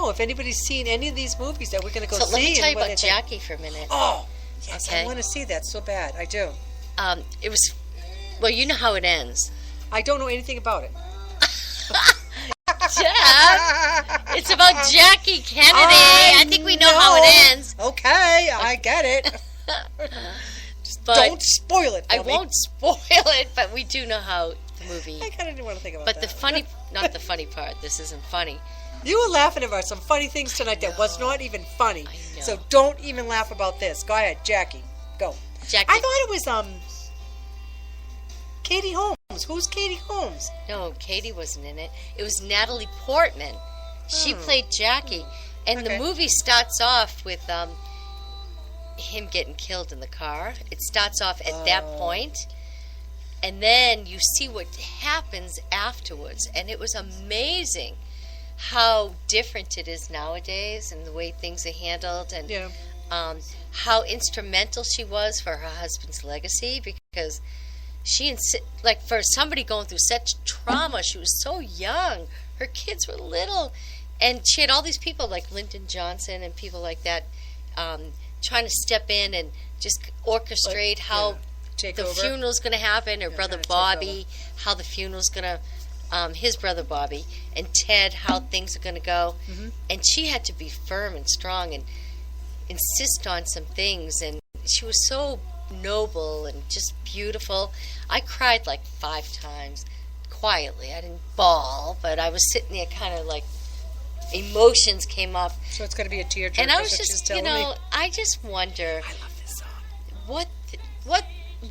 know if anybody's seen any of these movies that we're going to go see. So let me tell you what about they think. Jackie for a minute. Oh, yes, Okay. I want to see that so bad. I do. It was, well, you know how it ends. I don't know anything about it. Jeff, it's about Jackie Kennedy. I think we know how it ends. Okay, I get it. Just don't spoil it for I me. won't spoil it, but we do know how the movie. I kind of didn't want to think about But that. the funny, not the funny part. This isn't funny. You were laughing about some funny things tonight that was not even funny. I know. So don't even laugh about this. Go ahead, Jackie. Go. Jackie. I thought it was Katie Holmes. Who's Katie Holmes? No, Katie wasn't in it. It was Natalie Portman. She played Jackie, and the movie starts off with him getting killed in the car. It starts off at that point, and then you see what happens afterwards, and it was amazing how different it is nowadays and the way things are handled, and how instrumental she was for her husband's legacy, because she, like, for somebody going through such trauma, she was so young. Her kids were little. And she had all these people like Lyndon Johnson and people like that trying to step in and just orchestrate how the funeral's going to happen. Her brother Bobby, how the funeral's going to, his brother Bobby, and Ted, how things are going to go. And she had to be firm and strong and insist on some things. And she was so noble and just beautiful. I cried like 5 times quietly. I didn't bawl, but I was sitting there kind of like emotions came up. So it's going to be a tearjerker. And I was just, you know, I just wonder I love this song. what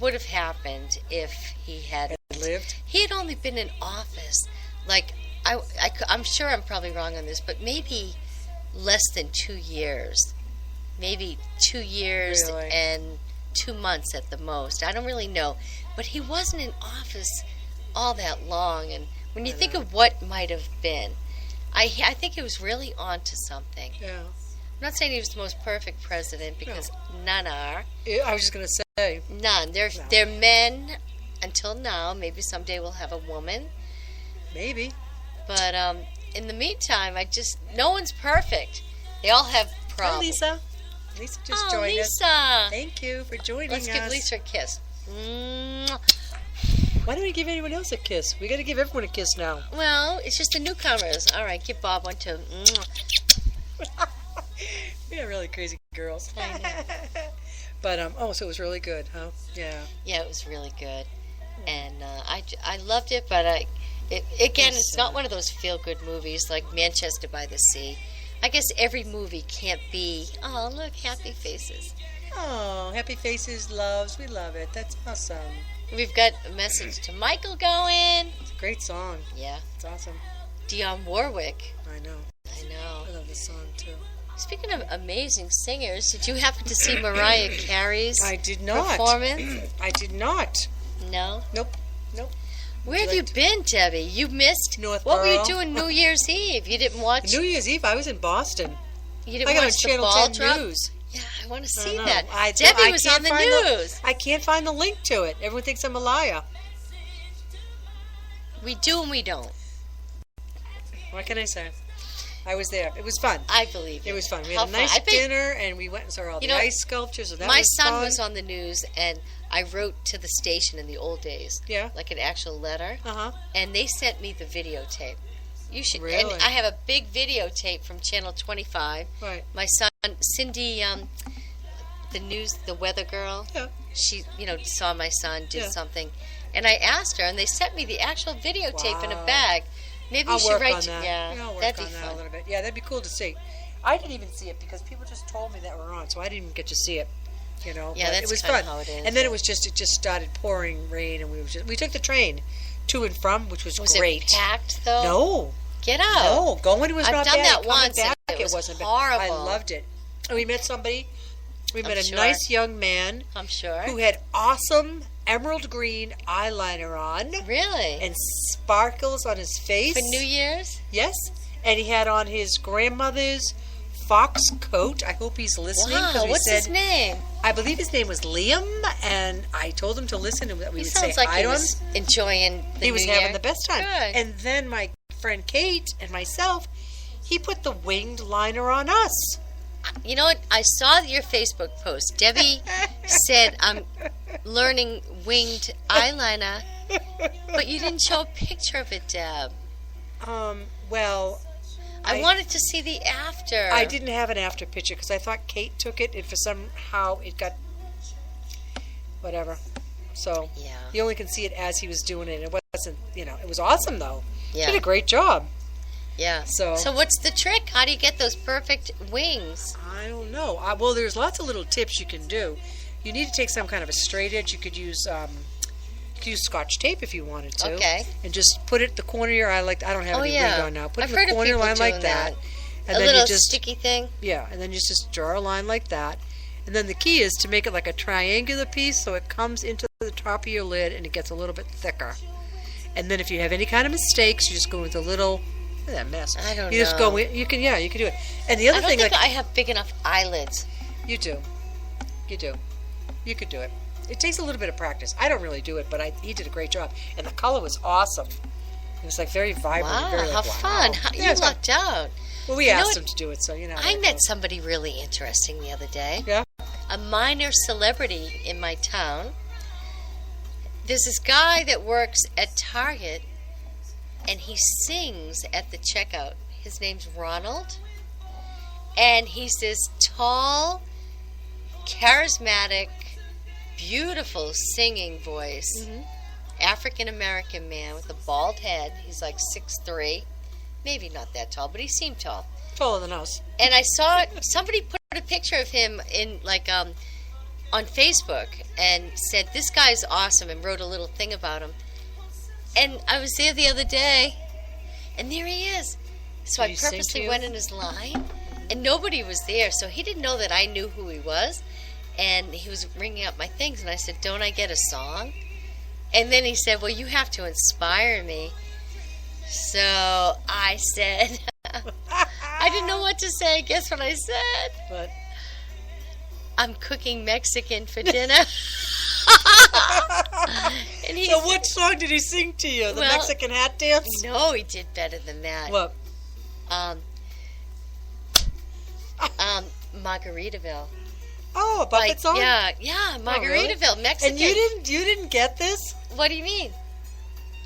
would have happened if he had lived. He had only been in office, like, I'm sure I'm probably wrong on this, but maybe less than 2 years. Maybe 2 years Really? and 2 months at the most. I don't really know. But he wasn't in office all that long. And when you think of what might have been, I think he was really on to something. Yeah. I'm not saying he was the most perfect president, because none are. I was just going to say. None. They're men until now. Maybe someday we'll have a woman. Maybe. But in the meantime, no one's perfect. They all have Hi, problems. Lisa. Lisa just Oh, joined us. Lisa. Thank you for joining Let's us. give Lisa a kiss. Mwah. Why don't we give anyone else a kiss? We got to give everyone a kiss now. Well, it's just the newcomers. All right, give Bob one too. Mwah. We're really crazy girls. I know. But so it was really good, huh? Yeah. Yeah, it was really good, and I loved it. But it's not one of those feel good movies like Manchester by the Sea. I guess every movie can't be. Oh, look, happy faces. Oh, happy faces, loves. We love it. That's awesome. We've got a message to Michael going. It's a great song. Yeah, It's awesome. Dionne Warwick. I know. I love this song too. Speaking of amazing singers, did you happen to see Mariah Carey's I did not. performance? I did not. No? Nope. Where have you been, Debbie? You missed. Northborough. What were you doing New Year's Eve? You didn't watch. New Year's Eve, I was in Boston. You didn't I got on watch the Channel ball 10 drop? News. Yeah, I want to I see know. that. I Debbie was can't on the find news. I can't find the link to it. Everyone thinks I'm a liar. We do and we don't. What can I say? I was there. It was fun. I believe It was fun. We How had a nice fun. I bet- dinner, and we went and saw all the ice sculptures. And that My was son fun. was on the news, and I wrote to the station in the old days. Yeah. Like an actual letter. Uh-huh. And they sent me the videotape. You should. Really? And I have a big videotape from Channel 25. Right. My son, Cindy, the weather girl. Yeah. She, saw my son do Yeah. something, and I asked her, and they sent me the actual videotape in a Wow. bag. Maybe I'll you should work write. on that. Yeah, I'll work that'd on be that a fun. little bit. Yeah, that'd be cool to see. I didn't even see it because people just told me that we're on, so I didn't even get to see it. Yeah, but that's it was kinda fun. how it is, And then it just started pouring rain, and we took the train to and from, which was great. Was it packed though? No, Get out. no, going was I've not done bad. that Coming once, back, and it was wasn't bad. horrible. I loved it. And we met somebody. We met a sure. nice young man I'm sure. who had awesome emerald green eyeliner on Really? and sparkles on his face. For New Year's? Yes, and he had on his grandmother's fox coat. I hope he's listening. 'cause Wow. we What's said, his name? I believe his name was Liam, and I told him to listen and that we He would say sounds like hi he to him. was enjoying the He was New having Year. the best time. Good. And then my friend Kate and myself, He put the winged liner on us. You know what? I saw your Facebook post. Debbie said, I'm learning winged eyeliner, but you didn't show a picture of it, Deb. Well, I wanted to see the after. I didn't have an after picture because I thought Kate took it, and for somehow it got whatever. So Yeah. you only can see it as he was doing it. It wasn't, it was awesome though. Yeah. Did a great job. Yeah. So what's the trick? How do you get those perfect wings? I don't know. Well, there's lots of little tips you can do. You need to take some kind of a straight edge. You could use Scotch tape if you wanted to. Okay. And just put it the corner of your eye like I don't have any wing on now. Put I've it in heard the of corner people line like doing that. And a then little you just sticky thing. Yeah, and then you just draw a line like that. And then the key is to make it like a triangular piece so it comes into the top of your lid and it gets a little bit thicker. And then if you have any kind of mistakes, you just go with a little. Look at that mess. I don't know. You just go in. You can do it. And the other I don't thing, think like I have big enough eyelids. you do. You could do it. It takes a little bit of practice. I don't really do it, but he did a great job, and the color was awesome. It was like very vibrant. Wow, very, how fun! Yeah, You lucked out. Well, we asked him to do it, so I met somebody really interesting the other day. Yeah. A minor celebrity in my town. There's this guy that works at Target, and he sings at the checkout. His name's Ronald, and he's this tall, charismatic, beautiful singing voice. Mm-hmm. African-American man with a bald head. He's like 6'3", maybe not that tall, but he seemed tall. Taller than us. And I saw somebody put a picture of him in on Facebook and said, this guy's awesome, and wrote a little thing about him. And I was there the other day, and there he is. So I purposely went in his line, and nobody was there, so he didn't know that I knew who he was. And he was ringing up my things, and I said, don't I get a song? And then he said, well, you have to inspire me. So I said, I didn't know what to say. Guess what I said? But I'm cooking Mexican for dinner. And so what song did he sing to you? The Mexican hat dance? No, he did better than that. What? Margaritaville. Oh, a Buffett song? Yeah, Margaritaville, really? Mexican. And you didn't get this? What do you mean?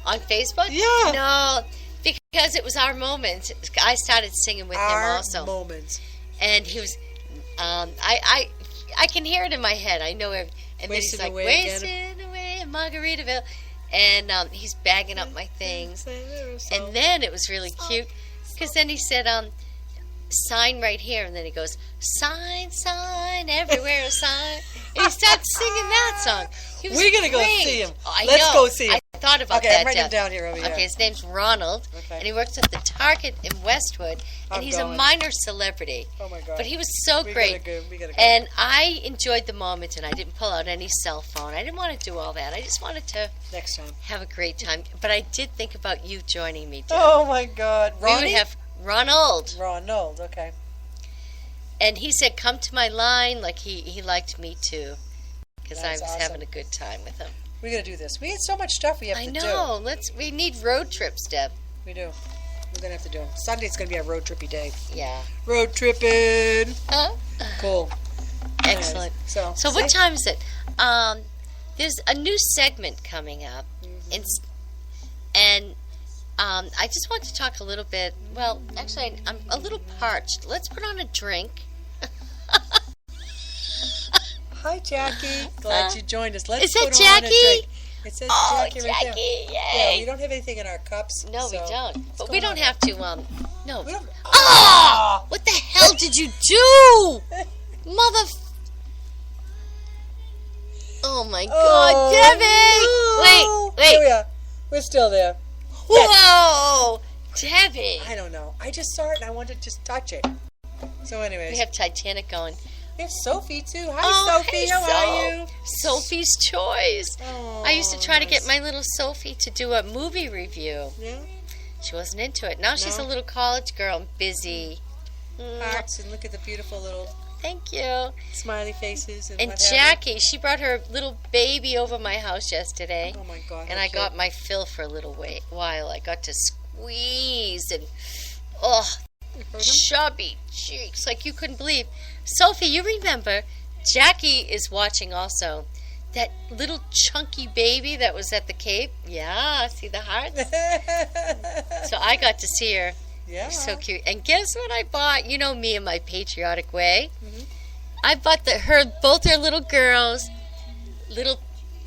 On Facebook? Yeah. No, because it was our moment. I started singing with him also. Our moment. And he was, I can hear it in my head. I know it. And then he's like, wasting away in Margaritaville. And he's bagging up my things. And then it was really cute. Because then he said, sign right here. And then he goes, sign, everywhere a sign. And he started singing that song. We're going to go see him. Oh, Let's go see him. I thought about that. Okay, I'm writing him down here over here. Okay, his name's Ronald. Okay. And he works at the Target in Westwood. And he's a minor celebrity. Oh, my God. But he was so great. We gotta go. And I enjoyed the moment, and I didn't pull out any cell phone. I didn't want to do all that. I just wanted to next time have a great time. But I did think about you joining me, Deb. Oh, my God. Ronnie? We would have Ronald. Ronald, okay. And he said, come to my line, like he liked me too. Because I was having a good time with him. We're going to do this. We have so much stuff we have to do. I know. We need road trips, Deb. We do. We're going to have to do them. Sunday's going to be a road trippy day. Yeah. Road tripping. Huh? Cool. Excellent. Anyways, so what time is it? There's a new segment coming up. Mm-hmm. And I just want to talk a little bit. Well, actually, I'm a little parched. Let's put on a drink. Hi, Jackie. Glad you joined us. Let's is that put Jackie? on a drink. It says Jackie right there. Yay. Yeah, we don't have anything in our cups. No, we don't. But we don't have to, no. We don't, What the hell did you do? Mother... Oh, my God, Debbie! No. Wait. Here we are. We're still there. Whoa! Debbie! I don't know. I just saw it and I wanted to just touch it. So anyways. We have Titanic going. We have Sophie, too. Hi, Sophie. Hey, How are you? Sophie's Choice. Oh, I used to try to get my little Sophie to do a movie review. Yeah? She wasn't into it. Now she's a little college girl and busy. Hearts, and look at the beautiful little... Thank you. Smiley faces. And Jackie, she brought her little baby over my house yesterday. Oh, my God. And I got my fill for a little while. I got to squeeze and, chubby cheeks like you couldn't believe. Sophie, you remember, Jackie is watching also. That little chunky baby that was at the Cape. Yeah, see the hearts? So I got to see her. Yeah. So cute. And guess what I bought? You know me in my patriotic way. Mm-hmm. I bought both her little girls little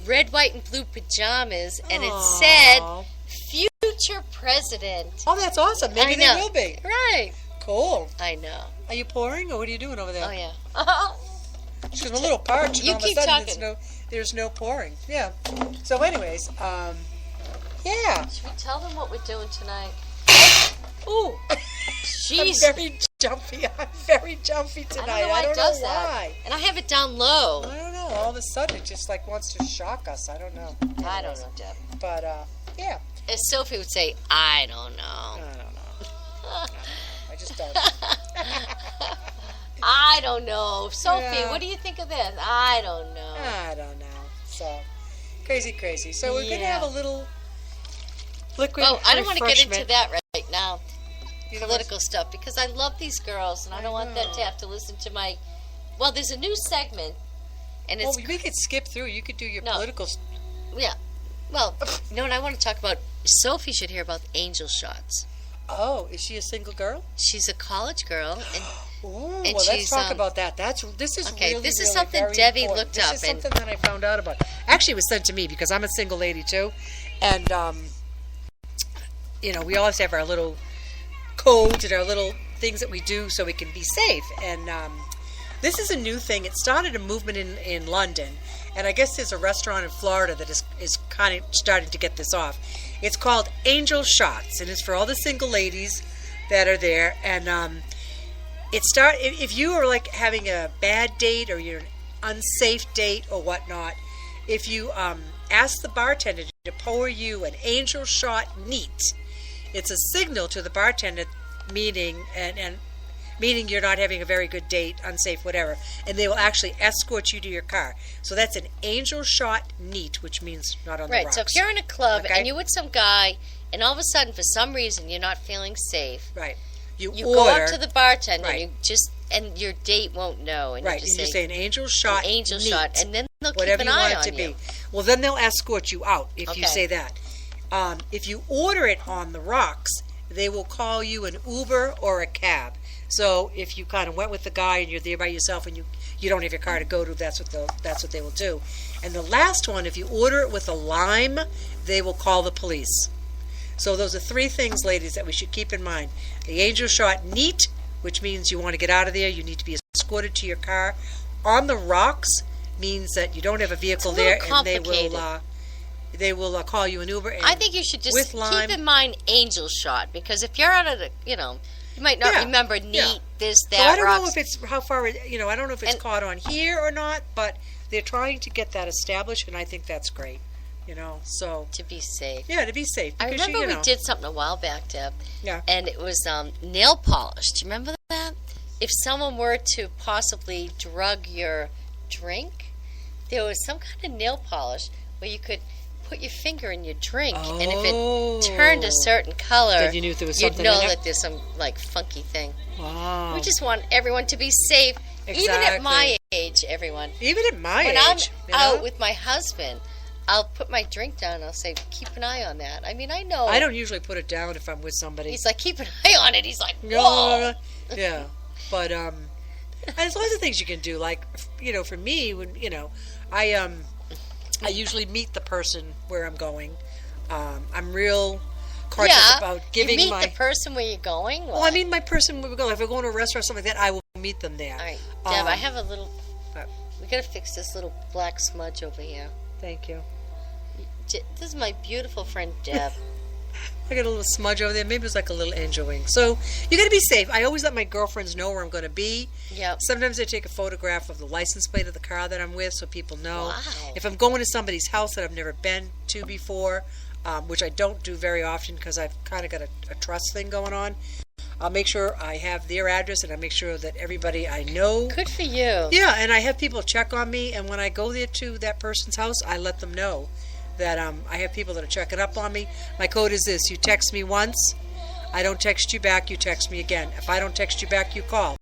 red, white, and blue pajamas, and it said "Future President." Oh, that's awesome. Maybe they will be. Right. Cool. I know. Are you pouring, or what are you doing over there? Oh yeah. She's a little parched. You and all keep of a sudden talking. There's no pouring. Yeah. So, anyways, yeah. Should we tell them what we're doing tonight? Ooh. Jeez. I'm very jumpy. Tonight. I don't know why. Why. And I have it down low. I don't know. All of a sudden, it just like wants to shock us. I don't know. I don't know, Deb. But yeah. As Sophie would say, I don't know. I don't know. I just don't. I don't know. Sophie, Yeah. what do you think of this? I don't know. I don't know. So crazy. So we're gonna Yeah. have a little liquid. Oh, I don't want to get refreshment. into that right now. You know Political stuff, because I love these girls and I don't want them to have to listen to my. Well, there's a new segment, and it's Well, we could skip through. You could do your No. political. yeah. Well, you know what I want to talk about? Sophie should hear about angel shots. Oh, is she a single girl? She's a college girl, and Ooh, And well, let's she's, talk about that. This is okay, really, this is really something very Debbie important. looked this up is and- something that I found out about. Actually, it was sent to me because I'm a single lady too, and we always have our little codes and our little things that we do so we can be safe. And this is a new thing. It started a movement in London, and I guess there's a restaurant in Florida that is kind of starting to get this off. It's called Angel Shots, and it's for all the single ladies that are there. And if you are like having a bad date or you're an unsafe date or whatnot, if you ask the bartender to pour you an angel shot neat, it's a signal to the bartender, meaning you're not having a very good date, unsafe, whatever, and they will actually escort you to your car. So that's an angel shot neat, which means not on the right. rocks. So if you're in a club Okay. and you're with some guy, and all of a sudden, for some reason, you're not feeling safe, Right. You go order, up to the bartender, Right. and your date won't know, and right, you and just you say an angel shot, an angel neat, shot, and then they'll whatever keep you an eye want it on to you. be. Well, then they'll escort you out if you Okay. say that. If you order it on the rocks, they will call you an Uber or a cab. So if you kind of went with the guy and you're there by yourself and you don't have your car to go to, that's what they will do. And the last one, if you order it with a lime, they will call the police. So those are three things, ladies, that we should keep in mind. The angel shot neat, which means you want to get out of there. You need to be escorted to your car. On the rocks means that you don't have a vehicle It's a little there, and complicated. they will call you an Uber. And I think you should just with lime, keep in mind angel shot, because if you're out of the, you might not Yeah, remember neat, yeah. this, that, So I don't know rocks. if it's how far. I don't know if it's And- caught on here or not, but they're trying to get that established, and I think that's great. So to be safe. yeah, to be safe. I Because remember you we know, did something a while back, Deb, Yeah. and it was nail polish. Do you remember that? If someone were to possibly drug your drink, there was some kind of nail polish where you could put your finger in your drink, and if it turned a certain color, Then you knew there was you'd something know in it? that there's some like funky thing. Wow. We just want everyone to be safe, even at my age. Everyone. Even at my When age, I'm out with my husband, I'll put my drink down and I'll say, keep an eye on that. I mean, I know. I don't usually put it down if I'm with somebody. He's like, keep an eye on it. He's like, No, whoa. no, no. Yeah, but and there's lots of things you can do. Like for me, when I usually meet the person where I'm going. I'm real cautious about giving you meet my. the person where you're going? Well, I mean my person where we go. If we're going to a restaurant or something like that, I will meet them there. All right, Deb, I Um, have a little, we got to fix this little black smudge over here. Thank you. This is my beautiful friend, Deb. I got a little smudge over there. Maybe it's like a little angel wing. So you got to be safe. I always let my girlfriends know where I'm going to be. Yep. Sometimes I take a photograph of the license plate of the car that I'm with so people know. Wow. If I'm going to somebody's house that I've never been to before, which I don't do very often because I've kind of got a trust thing going on, I'll make sure I have their address and I make sure that everybody I know. Good for you. Yeah, and I have people check on me, and when I go there to that person's house, I let them know that I have people that are checking up on me. My code is this: you text me once, I don't text you back, you text me again. If I don't text you back, you call.